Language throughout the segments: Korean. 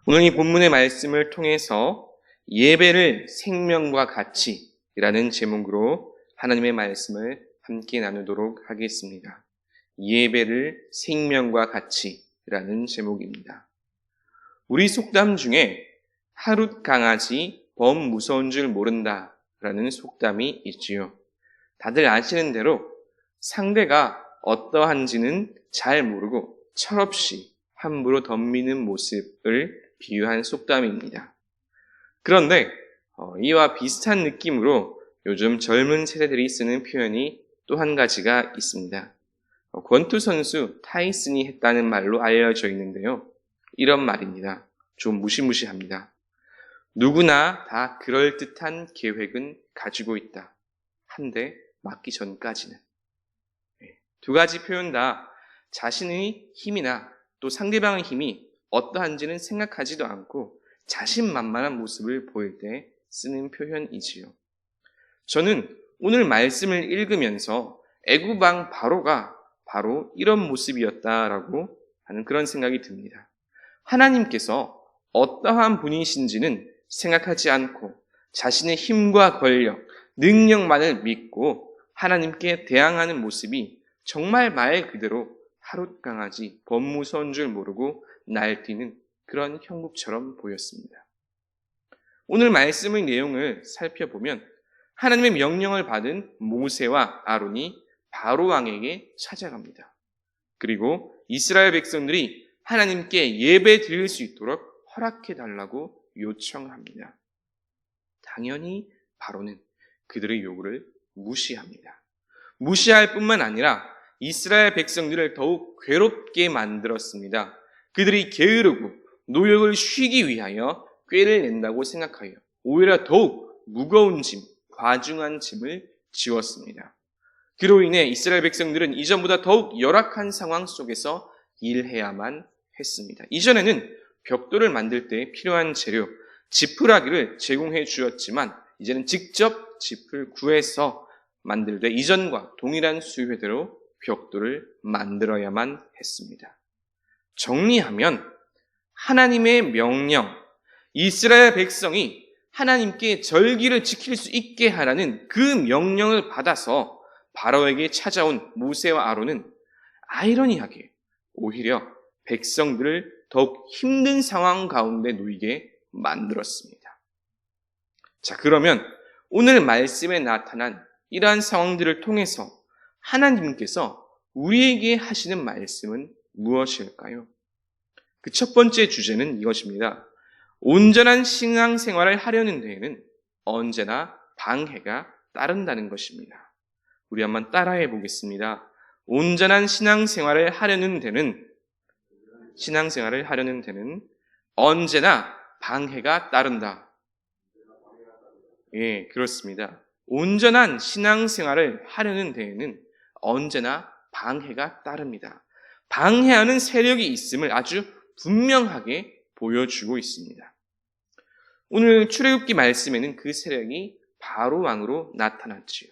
오늘 이 본문의 말씀을 통해서 예배를 생명과 가치라는 제목으로 하나님의 말씀을 함께 나누도록 하겠습니다. 예배를 생명과 가치라는 제목입니다. 우리 속담 중에 하룻 강아지 범 무서운 줄 모른다라는 속담이 있지요. 다들 아시는 대로 상대가 어떠한지는 잘 모르고 철없이 함부로 덤비는 모습을 비유한 속담입니다. 그런데 이와 비슷한 느낌으로 요즘 젊은 세대들이 쓰는 표현이 또 한 가지가 있습니다. 권투 선수 타이슨이 했다는 말로 알려져 있는데요. 이런 말입니다. 좀 무시무시합니다. 누구나 다 그럴듯한 계획은 가지고 있다. 한데 맞기 전까지는. 두 가지 표현 다 자신의 힘이나 또 상대방의 힘이 어떠한지는 생각하지도 않고 자신만만한 모습을 보일 때 쓰는 표현이지요. 저는 오늘 말씀을 읽으면서 애굽 왕 바로가 바로 이런 모습이었다라고 하는 그런 생각이 듭니다. 하나님께서 어떠한 분이신지는 생각하지 않고 자신의 힘과 권력, 능력만을 믿고 하나님께 대항하는 모습이 정말 말 그대로 하룻 강아지 범무서운 줄 모르고 날뛰는 그런 형국처럼 보였습니다. 오늘 말씀의 내용을 살펴보면 하나님의 명령을 받은 모세와 아론이 바로 왕에게 찾아갑니다. 그리고 이스라엘 백성들이 하나님께 예배 드릴 수 있도록 허락해 달라고 요청합니다. 당연히 바로는 그들의 요구를 무시합니다. 무시할 뿐만 아니라 이스라엘 백성들을 더욱 괴롭게 만들었습니다. 그들이 게으르고 노역을 쉬기 위하여 꾀를 낸다고 생각하여 오히려 더욱 무거운 짐, 과중한 짐을 지웠습니다. 그로 인해 이스라엘 백성들은 이전보다 더욱 열악한 상황 속에서 일해야만 했습니다. 이전에는 벽돌을 만들 때 필요한 재료, 지푸라기를 제공해 주었지만 이제는 직접 짚을 구해서 만들되 이전과 동일한 수요대로 벽돌을 만들어야만 했습니다. 정리하면 하나님의 명령, 이스라엘 백성이 하나님께 절기를 지킬 수 있게 하라는 그 명령을 받아서 바로에게 찾아온 모세와 아론은 아이러니하게 오히려 백성들을 더욱 힘든 상황 가운데 놓이게 만들었습니다. 자, 그러면 오늘 말씀에 나타난 이러한 상황들을 통해서 하나님께서 우리에게 하시는 말씀은 무엇일까요? 그 첫 번째 주제는 이것입니다. 온전한 신앙생활을 하려는 데에는 언제나 방해가 따른다는 것입니다. 우리 한번 따라해 보겠습니다. 온전한 신앙생활을 하려는 데는 언제나 방해가 따른다. 예, 그렇습니다. 온전한 신앙생활을 하려는 데에는 언제나 방해가 따릅니다. 방해하는 세력이 있음을 아주 분명하게 보여주고 있습니다. 오늘 출애굽기 말씀에는 그 세력이 바로 왕으로 나타났지요.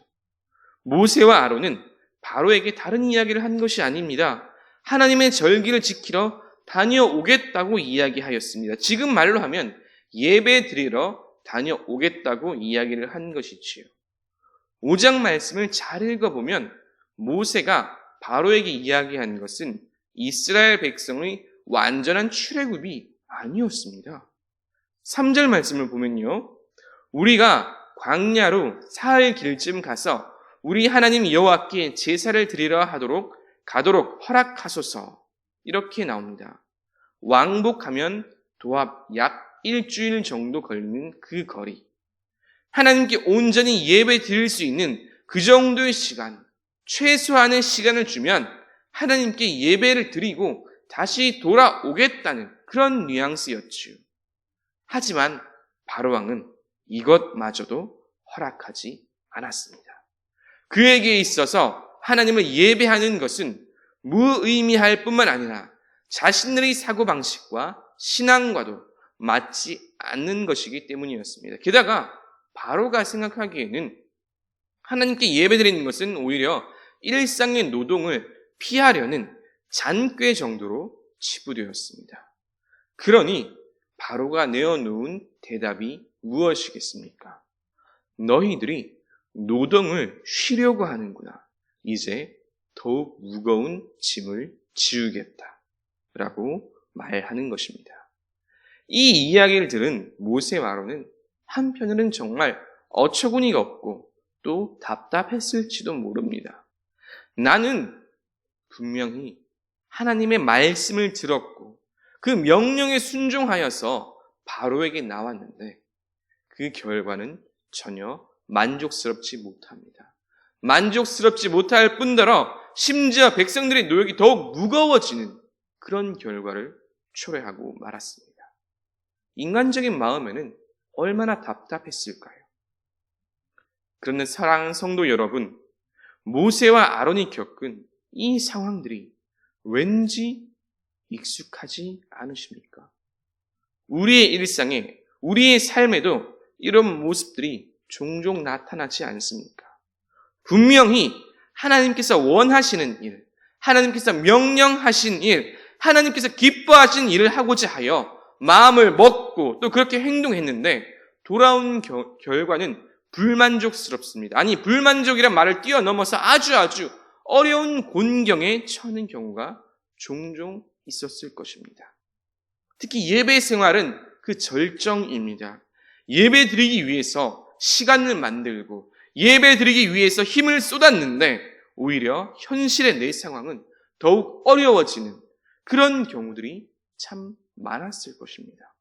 모세와 아론은 바로에게 다른 이야기를 한 것이 아닙니다. 하나님의 절기를 지키러 다녀오겠다고 이야기하였습니다. 지금 말로 하면 예배 드리러 다녀오겠다고 이야기를 한 것이지요. 5장 말씀을 잘 읽어보면 모세가 바로에게 이야기한 것은 이스라엘 백성의 완전한 출애굽이 아니었습니다. 3절 말씀을 보면요. 우리가 광야로 사흘 길쯤 가서 우리 하나님 여호와께 제사를 드리러 가도록 허락하소서. 이렇게 나옵니다. 왕복하면 도합 약 일주일 정도 걸리는 그 거리. 하나님께 온전히 예배 드릴 수 있는 그 정도의 시간, 최소한의 시간을 주면 하나님께 예배를 드리고 다시 돌아오겠다는 그런 뉘앙스였지요. 하지만 바로왕은 이것마저도 허락하지 않았습니다. 그에게 있어서 하나님을 예배하는 것은 무의미할 뿐만 아니라 자신들의 사고방식과 신앙과도 맞지 않는 것이기 때문이었습니다. 게다가 바로가 생각하기에는 하나님께 예배드리는 것은 오히려 일상의 노동을 피하려는 잔꾀 정도로 치부되었습니다. 그러니 바로가 내어놓은 대답이 무엇이겠습니까? 너희들이 노동을 쉬려고 하는구나. 이제 더욱 무거운 짐을 지우겠다. 라고 말하는 것입니다. 이 이야기를 들은 모세 마로는 한편으로는 정말 어처구니가 없고 또 답답했을지도 모릅니다. 나는 분명히 하나님의 말씀을 들었고 그 명령에 순종하여서 바로에게 나왔는데 그 결과는 전혀 만족스럽지 못합니다. 만족스럽지 못할 뿐더러 심지어 백성들의 노역이 더욱 무거워지는 그런 결과를 초래하고 말았습니다. 인간적인 마음에는 얼마나 답답했을까요? 그런데 사랑하는 성도 여러분, 모세와 아론이 겪은 이 상황들이 왠지 익숙하지 않으십니까? 우리의 일상에, 우리의 삶에도 이런 모습들이 종종 나타나지 않습니까? 분명히 하나님께서 원하시는 일, 하나님께서 명령하신 일, 하나님께서 기뻐하신 일을 하고자 하여 마음을 먹고 또 그렇게 행동했는데 돌아온 결과는 불만족스럽습니다. 아니, 불만족이란 말을 뛰어넘어서 아주 어려운 곤경에 처하는 경우가 종종 있었을 것입니다. 특히 예배 생활은 그 절정입니다. 예배 드리기 위해서 시간을 만들고 예배 드리기 위해서 힘을 쏟았는데 오히려 현실의 내 상황은 더욱 어려워지는 그런 경우들이 참 많았을 것입니다.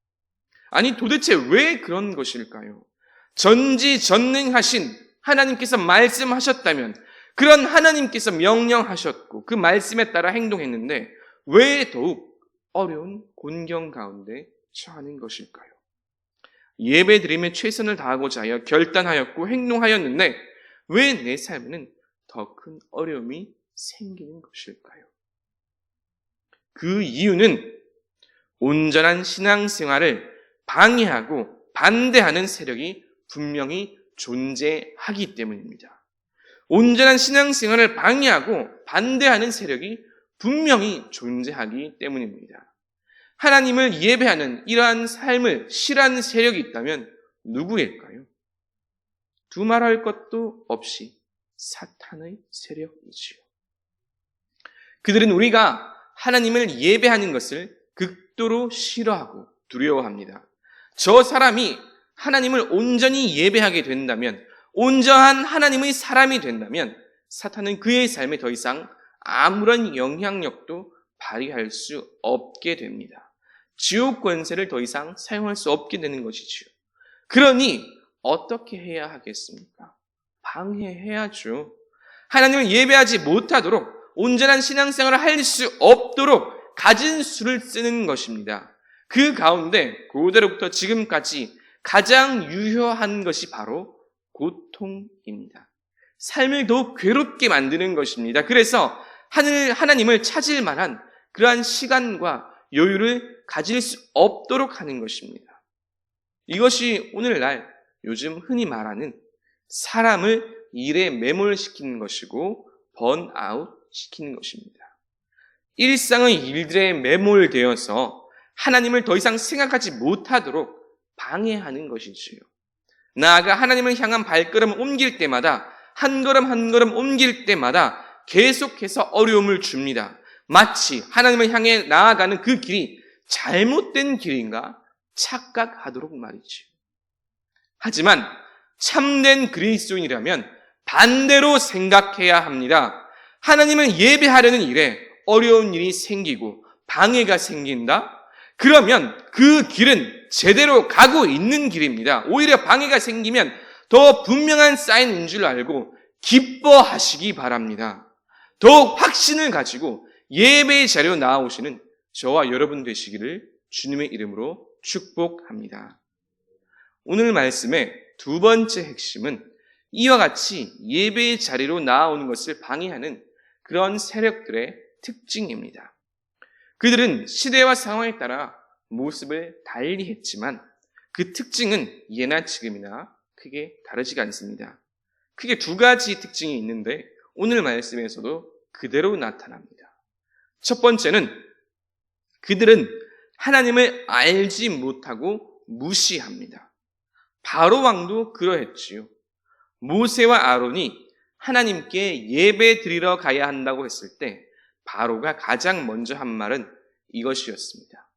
아니, 도대체 왜 그런 것일까요? 전지전능하신 하나님께서 말씀하셨다면 그런 하나님께서 명령하셨고 그 말씀에 따라 행동했는데 왜 더욱 어려운 곤경 가운데 처하는 것일까요? 예배 드림에 최선을 다하고자 하여 결단하였고 행동하였는데 왜 내 삶에는 더 큰 어려움이 생기는 것일까요? 그 이유는 온전한 신앙생활을 방해하고 반대하는 세력이 분명히 존재하기 때문입니다. 온전한 신앙생활을 방해하고 반대하는 세력이 분명히 존재하기 때문입니다. 하나님을 예배하는 이러한 삶을 싫어하는 세력이 있다면 누구일까요? 두말할 것도 없이 사탄의 세력이지요. 그들은 우리가 하나님을 예배하는 것을 극도로 싫어하고 두려워합니다. 저 사람이 하나님을 온전히 예배하게 된다면, 온전한 하나님의 사람이 된다면 사탄은 그의 삶에 더 이상 아무런 영향력도 발휘할 수 없게 됩니다. 지옥 권세를 더 이상 사용할 수 없게 되는 것이지요. 그러니 어떻게 해야 하겠습니까? 방해해야죠. 하나님을 예배하지 못하도록, 온전한 신앙생활을 할 수 없도록 가진 수를 쓰는 것입니다. 그 가운데 고대로부터 지금까지 가장 유효한 것이 바로 고통입니다. 삶을 더욱 괴롭게 만드는 것입니다. 그래서 하나님을 찾을 만한 그러한 시간과 여유를 가질 수 없도록 하는 것입니다. 이것이 오늘날 요즘 흔히 말하는 사람을 일에 매몰시키는 것이고 번아웃 시키는 것입니다. 일상의 일들에 매몰되어서 하나님을 더 이상 생각하지 못하도록 방해하는 것이지요. 나아가 하나님을 향한 발걸음을 옮길 때마다 한 걸음 한 걸음 옮길 때마다 계속해서 어려움을 줍니다. 마치 하나님을 향해 나아가는 그 길이 잘못된 길인가 착각하도록 말이지요. 하지만 참된 그리스도인이라면 반대로 생각해야 합니다. 하나님을 예배하려는 일에 어려운 일이 생기고 방해가 생긴다? 그러면 그 길은 제대로 가고 있는 길입니다. 오히려 방해가 생기면 더 분명한 사인인 줄 알고 기뻐하시기 바랍니다. 더욱 확신을 가지고 예배의 자리로 나아오시는 저와 여러분 되시기를 주님의 이름으로 축복합니다. 오늘 말씀의 두 번째 핵심은 이와 같이 예배의 자리로 나아오는 것을 방해하는 그런 세력들의 특징입니다. 그들은 시대와 상황에 따라 모습을 달리 했지만 그 특징은 예나 지금이나 크게 다르지가 않습니다. 크게 두 가지 특징이 있는데 오늘 말씀에서도 그대로 나타납니다. 첫 번째는 그들은 하나님을 알지 못하고 무시합니다. 바로 왕도 그러했지요. 모세와 아론이 하나님께 예배 드리러 가야 한다고 했을 때 바로가 가장 먼저 한 말은 이것이었습니다.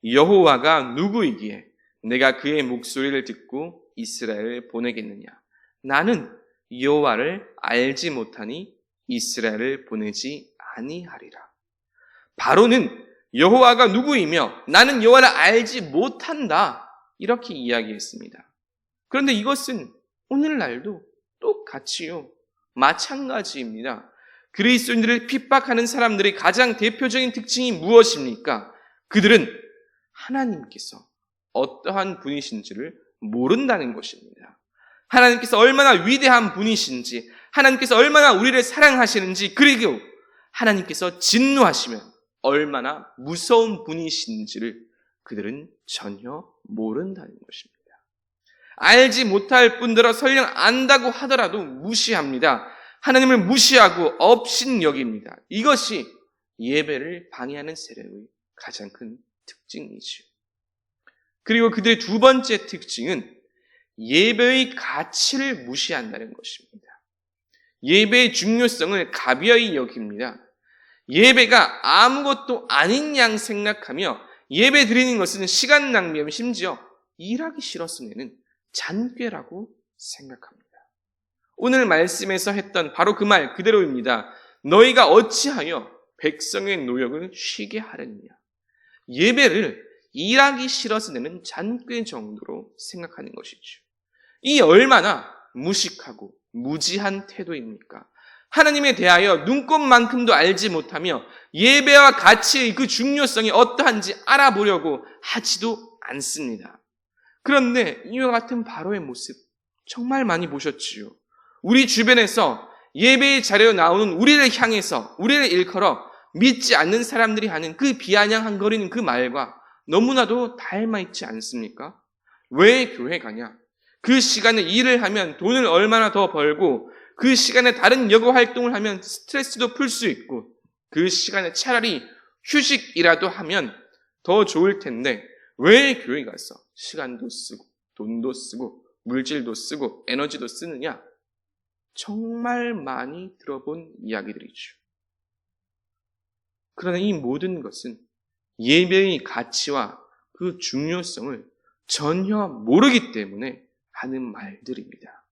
여호와가 누구이기에 내가 그의 목소리를 듣고 이스라엘을 보내겠느냐? 나는 여호와를 알지 못하니 이스라엘을 보내지 아니하리라. 바로는 여호와가 누구이며 나는 여호와를 알지 못한다, 이렇게 이야기했습니다. 그런데 이것은 오늘날도 똑같이요, 마찬가지입니다. 그리스도인들을 핍박하는 사람들의 가장 대표적인 특징이 무엇입니까? 그들은 하나님께서 어떠한 분이신지를 모른다는 것입니다. 하나님께서 얼마나 위대한 분이신지, 하나님께서 얼마나 우리를 사랑하시는지, 그리고 하나님께서 진노하시면 얼마나 무서운 분이신지를 그들은 전혀 모른다는 것입니다. 알지 못할 뿐더러 설령 안다고 하더라도 무시합니다. 하나님을 무시하고 업신여깁니다. 이것이 예배를 방해하는 세력의 가장 큰 특징이지요. 그리고 그들의 두 번째 특징은 예배의 가치를 무시한다는 것입니다. 예배의 중요성을 가벼이 여깁니다. 예배가 아무것도 아닌 양 생각하며 예배 드리는 것은 시간 낭비하며 심지어 일하기 싫어서 내는 잔꾀라고 생각합니다. 오늘 말씀에서 했던 바로 그 말 그대로입니다. 너희가 어찌하여 백성의 노역을 쉬게 하려느냐. 예배를 일하기 싫어서 내는 잔꾀 정도로 생각하는 것이죠. 이 얼마나 무식하고 무지한 태도입니까? 하나님에 대하여 눈꼽만큼도 알지 못하며 예배와 가치의 그 중요성이 어떠한지 알아보려고 하지도 않습니다. 그런데 이와 같은 바로의 모습 정말 많이 보셨지요. 우리 주변에서 예배의 자리에 나오는 우리를 향해서 우리를 일컬어 믿지 않는 사람들이 하는 그 비아냥한거리는 그 말과 너무나도 닮아 있지 않습니까? 왜 교회 가냐? 그 시간에 일을 하면 돈을 얼마나 더 벌고 그 시간에 다른 여가 활동을 하면 스트레스도 풀 수 있고 그 시간에 차라리 휴식이라도 하면 더 좋을 텐데 왜 교회 가서 시간도 쓰고 돈도 쓰고 물질도 쓰고 에너지도 쓰느냐? 정말 많이 들어본 이야기들이죠. 그러나 이 모든 것은 예배의 가치와 그 중요성을 전혀 모르기 때문에 하는 말들입니다.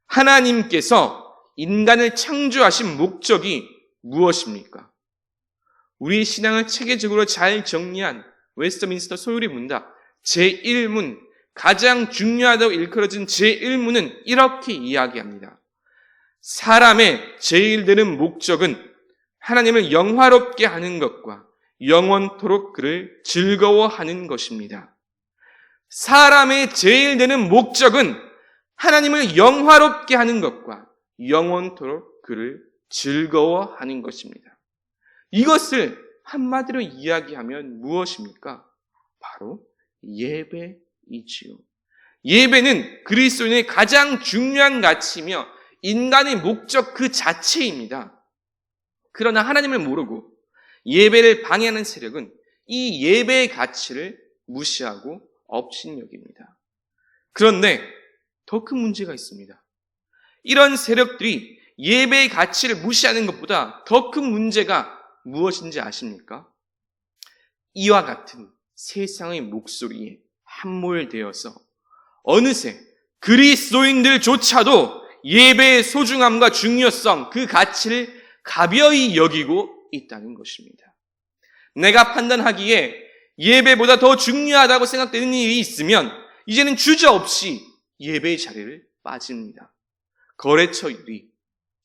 하나님께서 인간을 창조하신 목적이 무엇입니까? 우리 신앙을 체계적으로 잘 정리한 웨스트민스터 소요리 문답 제1문, 가장 중요하다고 일컬어진 제1문은 이렇게 이야기합니다. 사람의 제일 되는 목적은 하나님을 영화롭게 하는 것과 영원토록 그를 즐거워하는 것입니다. 사람의 제일 되는 목적은 하나님을 영화롭게 하는 것과 영원토록 그를 즐거워하는 것입니다. 이것을 한마디로 이야기하면 무엇입니까? 바로 예배이지요. 예배는 그리스도인의 가장 중요한 가치이며 인간의 목적 그 자체입니다. 그러나 하나님을 모르고 예배를 방해하는 세력은 이 예배의 가치를 무시하고 업신여깁니다. 그런데 더 큰 문제가 있습니다. 이런 세력들이 예배의 가치를 무시하는 것보다 더 큰 문제가 무엇인지 아십니까? 이와 같은 세상의 목소리에 함몰되어서 어느새 그리스도인들조차도 예배의 소중함과 중요성, 그 가치를 가벼이 여기고 있다는 것입니다. 내가 판단하기에 예배보다 더 중요하다고 생각되는 일이 있으면 이제는 주저없이 예배의 자리를 빠집니다. 거래처 일이,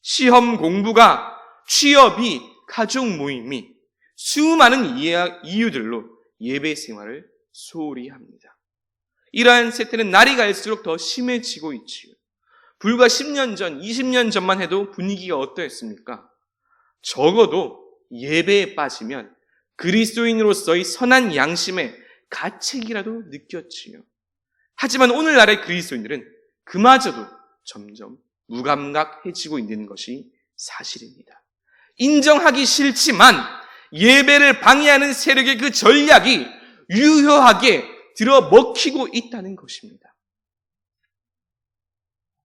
시험 공부가, 취업이, 가족 모임이 수많은 이유들로 예배 생활을 소홀히 합니다. 이러한 세태는 날이 갈수록 더 심해지고 있지요. 불과 10년 전, 20년 전만 해도 분위기가 어떠했습니까? 적어도 예배에 빠지면 그리스도인으로서의 선한 양심의 가책이라도 느꼈지요. 하지만 오늘날의 그리스도인들은 그마저도 점점 무감각해지고 있는 것이 사실입니다. 인정하기 싫지만 예배를 방해하는 세력의 그 전략이 유효하게 들어 먹히고 있다는 것입니다.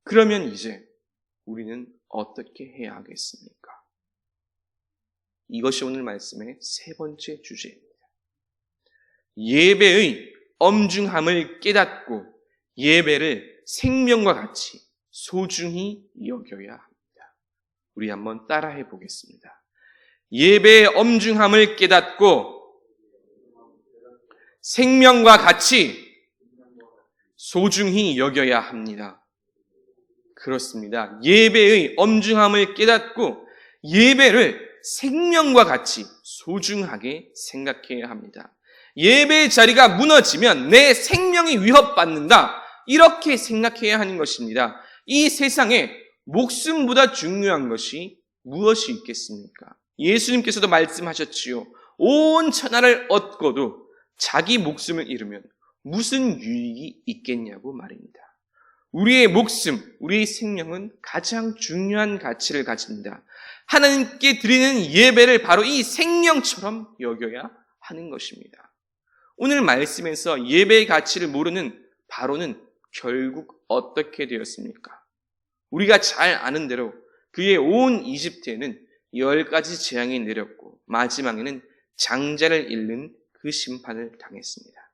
그러면 이제 우리는 어떻게 해야 하겠습니까? 이것이 오늘 말씀의 세 번째 주제입니다. 예배의 엄중함을 깨닫고 예배를 생명과 같이 소중히 여겨야 합니다. 우리 한번 따라해 보겠습니다. 예배의 엄중함을 깨닫고 생명과 같이 소중히 여겨야 합니다. 그렇습니다. 예배의 엄중함을 깨닫고 예배를 생명과 같이 소중하게 생각해야 합니다. 예배의 자리가 무너지면 내 생명이 위협받는다. 이렇게 생각해야 하는 것입니다. 이 세상에 목숨보다 중요한 것이 무엇이 있겠습니까? 예수님께서도 말씀하셨지요. 온 천하를 얻고도 자기 목숨을 잃으면 무슨 유익이 있겠냐고 말입니다. 우리의 목숨, 우리의 생명은 가장 중요한 가치를 가집니다. 하나님께 드리는 예배를 바로 이 생명처럼 여겨야 하는 것입니다. 오늘 말씀에서 예배의 가치를 모르는 바로는 결국 어떻게 되었습니까? 우리가 잘 아는 대로 그의 온 이집트에는 10가지 재앙이 내렸고 마지막에는 장자를 잃는 그 심판을 당했습니다.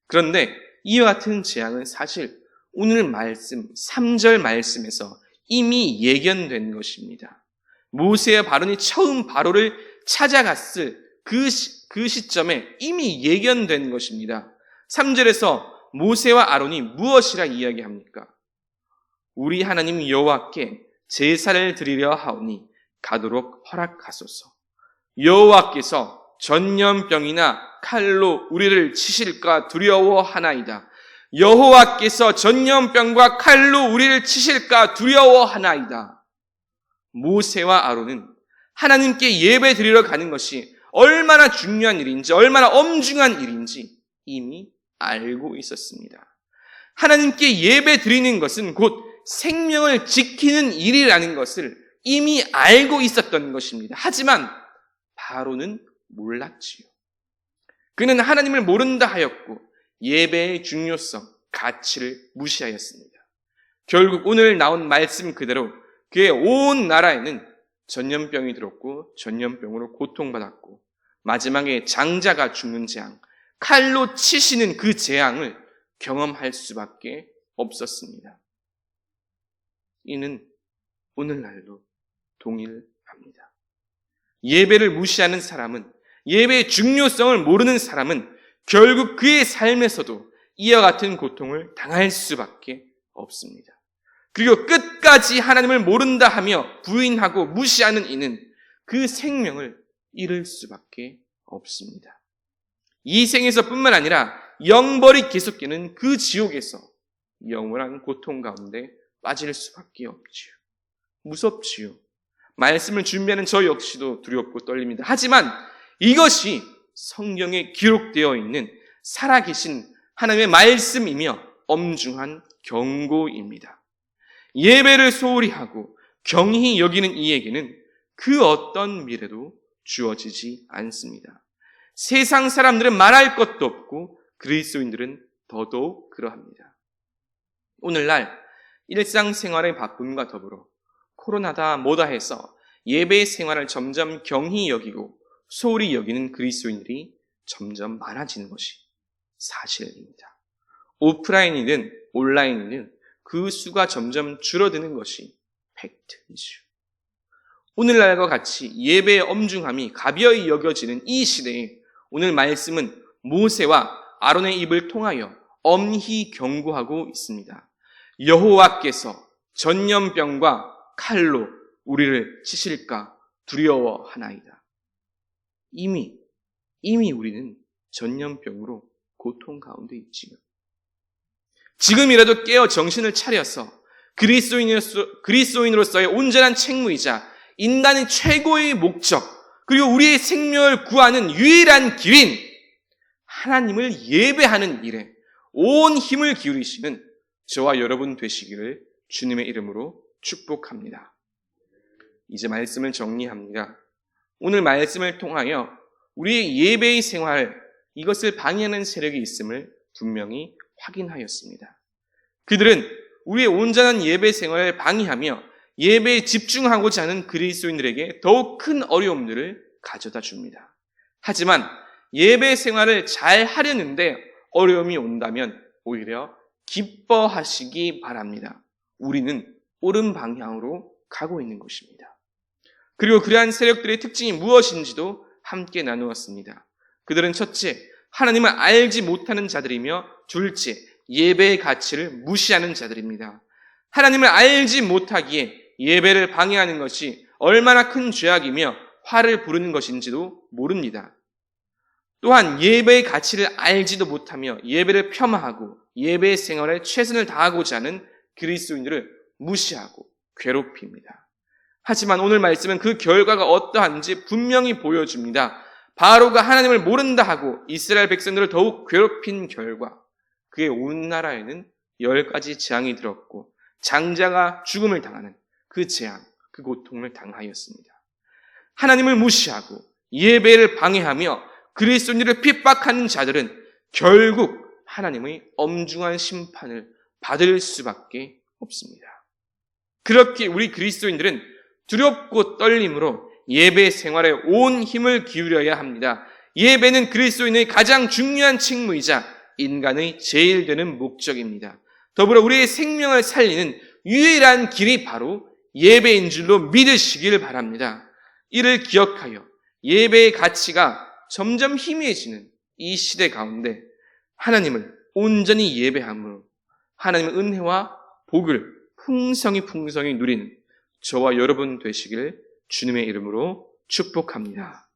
그런데 이와 같은 재앙은 사실 오늘 말씀 3절 말씀에서 이미 예견된 것입니다. 모세와 바론이 처음 바로를 찾아갔을 그 시점에 이미 예견된 것입니다. 3절에서 모세와 아론이 무엇이라 이야기합니까? 우리 하나님 여호와께 제사를 드리려 하오니 가도록 허락하소서. 여호와께서 전염병이나 칼로 우리를 치실까 두려워하나이다. 여호와께서 전염병과 칼로 우리를 치실까 두려워하나이다. 모세와 아론은 하나님께 예배 드리러 가는 것이 얼마나 중요한 일인지, 얼마나 엄중한 일인지 이미 알고 있었습니다. 하나님께 예배 드리는 것은 곧 생명을 지키는 일이라는 것을 이미 알고 있었던 것입니다. 하지만 바로는 몰랐지요. 그는 하나님을 모른다 하였고 예배의 중요성, 가치를 무시하였습니다. 결국 오늘 나온 말씀 그대로 그의 온 나라에는 전염병이 들었고 전염병으로 고통받았고 마지막에 장자가 죽는 재앙, 칼로 치시는 그 재앙을 경험할 수밖에 없었습니다. 이는 오늘날도 동일합니다. 예배를 무시하는 사람은, 예배의 중요성을 모르는 사람은 결국 그의 삶에서도 이와 같은 고통을 당할 수밖에 없습니다. 그리고 끝까지 하나님을 모른다 하며 부인하고 무시하는 이는 그 생명을 잃을 수밖에 없습니다. 이 생에서뿐만 아니라 영벌이 계속되는 그 지옥에서 영원한 고통 가운데 빠질 수밖에 없지요. 무섭지요. 말씀을 준비하는 저 역시도 두렵고 떨립니다. 하지만 이것이 성경에 기록되어 있는 살아계신 하나님의 말씀이며 엄중한 경고입니다. 예배를 소홀히 하고 경히 여기는 이에게는 그 어떤 미래도 주어지지 않습니다. 세상 사람들은 말할 것도 없고 그리스도인들은 더더욱 그러합니다. 오늘날 일상생활의 바쁨과 더불어 코로나다 뭐다 해서 예배 생활을 점점 경히 여기고 소홀히 여기는 그리스도인들이 점점 많아지는 것이 사실입니다. 오프라인이든 온라인이든 그 수가 점점 줄어드는 것이 팩트이죠. 오늘날과 같이 예배의 엄중함이 가벼이 여겨지는 이 시대에 오늘 말씀은 모세와 아론의 입을 통하여 엄히 경고하고 있습니다. 여호와께서 전염병과 칼로 우리를 치실까 두려워하나이다. 이미 우리는 전염병으로 고통 가운데 있지요. 지금이라도 깨어 정신을 차려서 그리스도인으로서의 온전한 책무이자 인간의 최고의 목적, 그리고 우리의 생명을 구하는 유일한 길인 하나님을 예배하는 일에 온 힘을 기울이시는 저와 여러분 되시기를 주님의 이름으로 축복합니다. 이제 말씀을 정리합니다. 오늘 말씀을 통하여 우리의 예배의 생활, 이것을 방해하는 세력이 있음을 분명히 확인하였습니다. 그들은 우리의 온전한 예배 생활을 방해하며 예배에 집중하고자 하는 그리스도인들에게 더욱 큰 어려움들을 가져다 줍니다. 하지만 예배 생활을 잘 하려는데 어려움이 온다면 오히려 기뻐하시기 바랍니다. 우리는 옳은 방향으로 가고 있는 것입니다. 그리고 그러한 세력들의 특징이 무엇인지도 함께 나누었습니다. 그들은 첫째, 하나님을 알지 못하는 자들이며 둘째, 예배의 가치를 무시하는 자들입니다. 하나님을 알지 못하기에 예배를 방해하는 것이 얼마나 큰 죄악이며 화를 부르는 것인지도 모릅니다. 또한 예배의 가치를 알지도 못하며 예배를 폄하하고 예배 생활에 최선을 다하고자 하는 그리스도인들을 무시하고 괴롭힙니다. 하지만 오늘 말씀은 그 결과가 어떠한지 분명히 보여줍니다. 바로가 하나님을 모른다 하고 이스라엘 백성들을 더욱 괴롭힌 결과 그의 온 나라에는 10가지 재앙이 들었고 장자가 죽음을 당하는 그 재앙, 그 고통을 당하였습니다. 하나님을 무시하고 예배를 방해하며 그리스도인들을 핍박하는 자들은 결국 하나님의 엄중한 심판을 받을 수밖에 없습니다. 그렇게 우리 그리스도인들은 두렵고 떨림으로 예배 생활에 온 힘을 기울여야 합니다. 예배는 그리스도인의 가장 중요한 책무이자 인간의 제일 되는 목적입니다. 더불어 우리의 생명을 살리는 유일한 길이 바로 예배인 줄로 믿으시길 바랍니다. 이를 기억하여 예배의 가치가 점점 희미해지는 이 시대 가운데 하나님을 온전히 예배함으로 하나님의 은혜와 복을 풍성히 누리는 저와 여러분 되시길 주님의 이름으로 축복합니다.